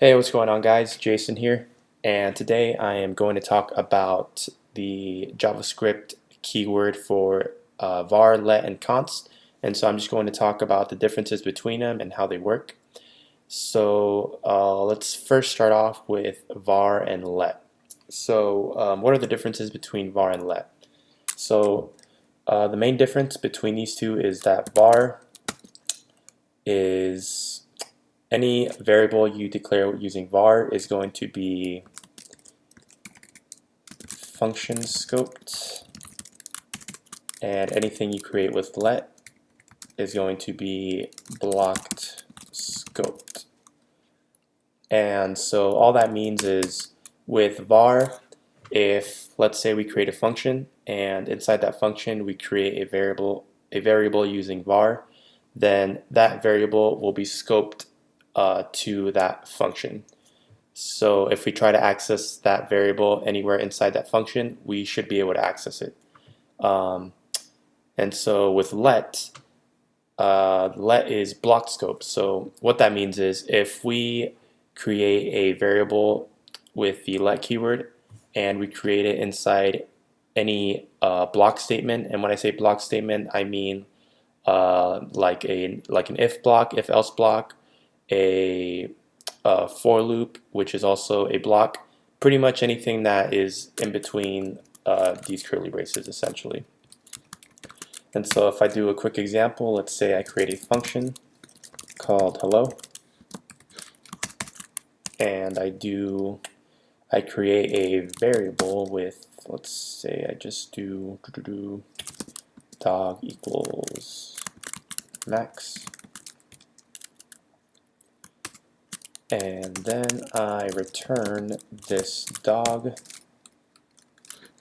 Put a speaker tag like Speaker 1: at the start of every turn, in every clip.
Speaker 1: Hey, what's going on, guys? Jason here, and today I am going to talk about the JavaScript keyword for var, let, and const. And so I'm just going to talk about the differences between them and how they work. So let's first start off with var and let. So what are the differences between var and let? So the main difference between these two is that var is any variable you declare using var is going to be function scoped, and anything you create with let is going to be blocked scoped. And so all that means is with var, if let's say we create a function and inside that function we create a variable using var, then that variable will be scoped to that function. So if we try to access that variable anywhere inside that function, we should be able to access it. And so with let is block scope. So what that means is if we create a variable with the let keyword and we create it inside any block statement, and when I say block statement, I mean like an if block, if else block, a for loop, which is also a block, pretty much anything that is in between these curly braces essentially. And so if I do a quick example, let's say I create a function called hello, and I create a variable with, let's say I just do dog equals max, and then I return this dog.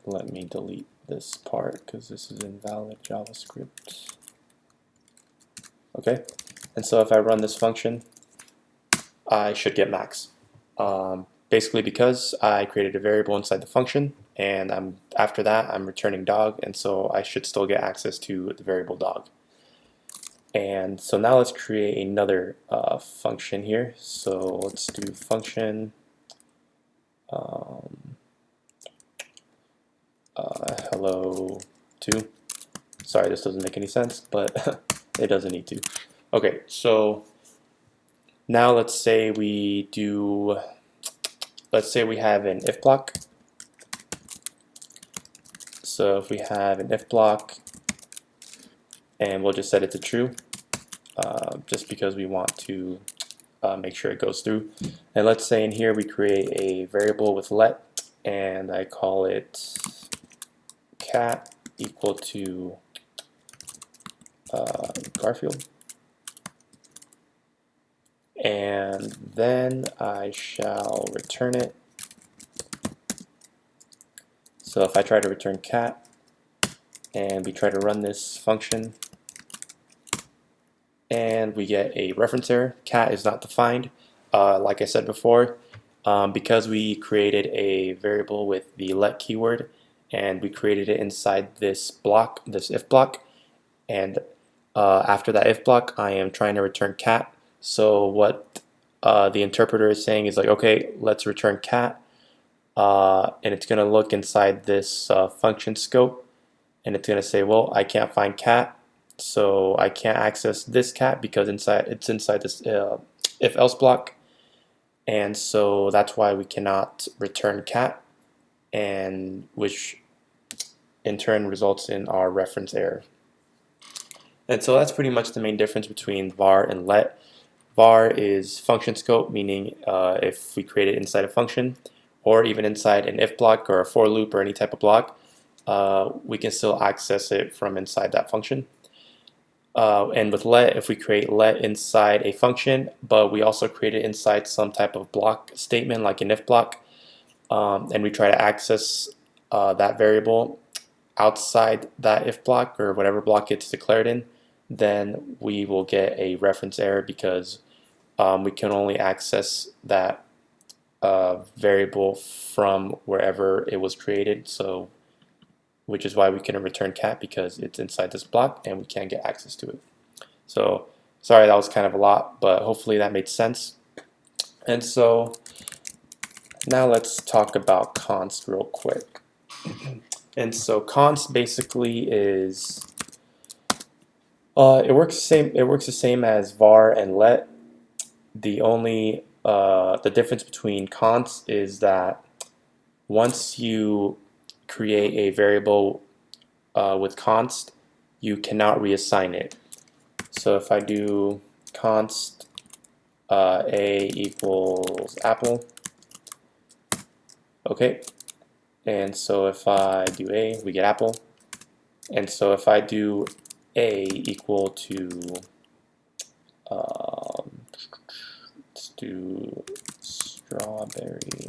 Speaker 1: Let me delete this part because this is invalid JavaScript. Okay, and so if I run this function, I should get max. Basically because I created a variable inside the function, and after that I'm returning dog, and so I should still get access to the variable dog. And so now let's create another function here. So let's do function hello 2. Sorry, this doesn't make any sense, but it doesn't need to. Okay, so now let's say we have an if block. So if we have an if block, and we'll just set it to true, just because we want to make sure it goes through. And let's say in here we create a variable with let, and I call it cat equal to Garfield. And then I shall return it. So if I try to return cat and we try to run this function and we get a reference error, cat is not defined. Like I said before, because we created a variable with the let keyword and we created it inside this block, this if block, and after that if block I am trying to return cat. So what the interpreter is saying is like, okay, let's return cat, and it's going to look inside this function scope, and it's going to say, well, I can't find cat, so I can't access this cat because it's inside this if else block, and so that's why we cannot return cat, and which in turn results in our reference error. And so that's pretty much the main difference between var and let. Var is function scope, meaning if we create it inside a function or even inside an if block or a for loop or any type of block, we can still access it from inside that function. And with let, if we create let inside a function, but we also create it inside some type of block statement like an if block, and we try to access that variable outside that if block or whatever block gets declared in, then we will get a reference error because we can only access that variable from wherever it was created. So, which is why we can return cat, because it's inside this block and we can't get access to it. So sorry, that was kind of a lot, but hopefully that made sense. And so now let's talk about const real quick. And so const basically is it works the same. It works the same as var and let. The difference between const is that once you create a variable with const, you cannot reassign it. So if I do const a equals apple, okay, and so if I do a, we get apple, and so if I do a equal to let's do strawberry,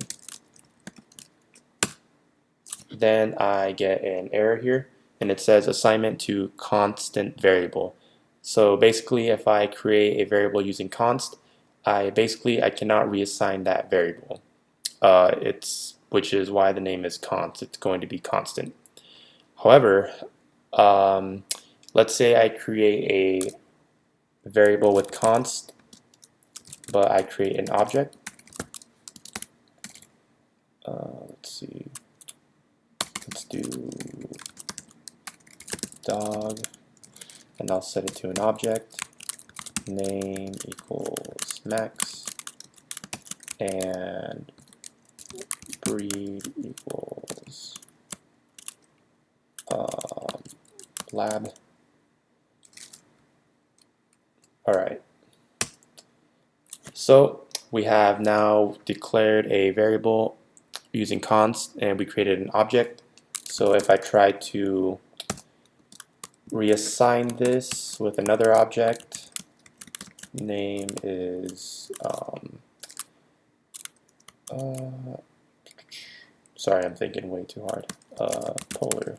Speaker 1: then I get an error here, and it says assignment to constant variable. So basically, if I create a variable using const, I cannot reassign that variable. Which is why the name is const. It's going to be constant. However, let's say I create a variable with const, but I create an object. Let's see. Let's do dog, and I'll set it to an object. Name equals Max, and breed equals lab. Alright, so we have now declared a variable using const, and we created an object. So if I try to reassign this with another object, name is sorry, I'm thinking way too hard. Polar.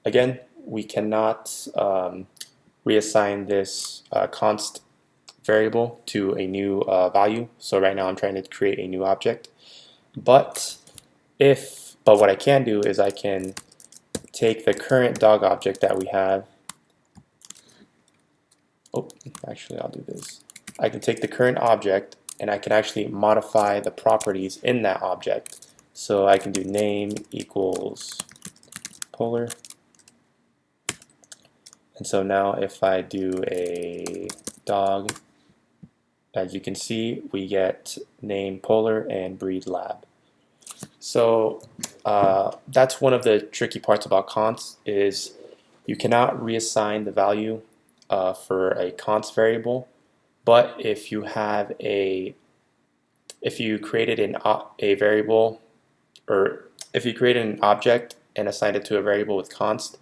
Speaker 1: Again, we cannot reassign this const variable to a new value. So right now I'm trying to create a new object. But what I can do is I can take the current dog object that we have. Oh, actually I'll do this. I can take the current object and I can actually modify the properties in that object. So I can do name equals polar. And so now if I do a dog, as you can see, we get name polar and breed lab. So that's one of the tricky parts about const is you cannot reassign the value for a const variable, but if you created a variable, or if you created an object and assigned it to a variable with const,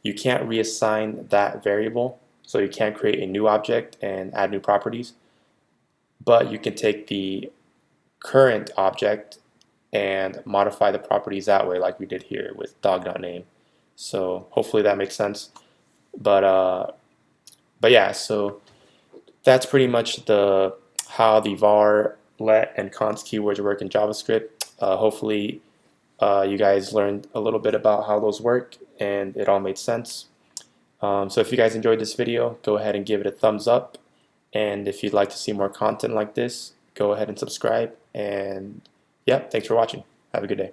Speaker 1: you can't reassign that variable. So you can't create a new object and add new properties, but you can take the current object and modify the properties that way, like we did here with dog.name. So hopefully that makes sense. But yeah, so that's pretty much how the var, let, and const keywords work in JavaScript. Hopefully you guys learned a little bit about how those work and it all made sense. So if you guys enjoyed this video, go ahead and give it a thumbs up. And if you'd like to see more content like this, go ahead and subscribe. And yeah, thanks for watching. Have a good day.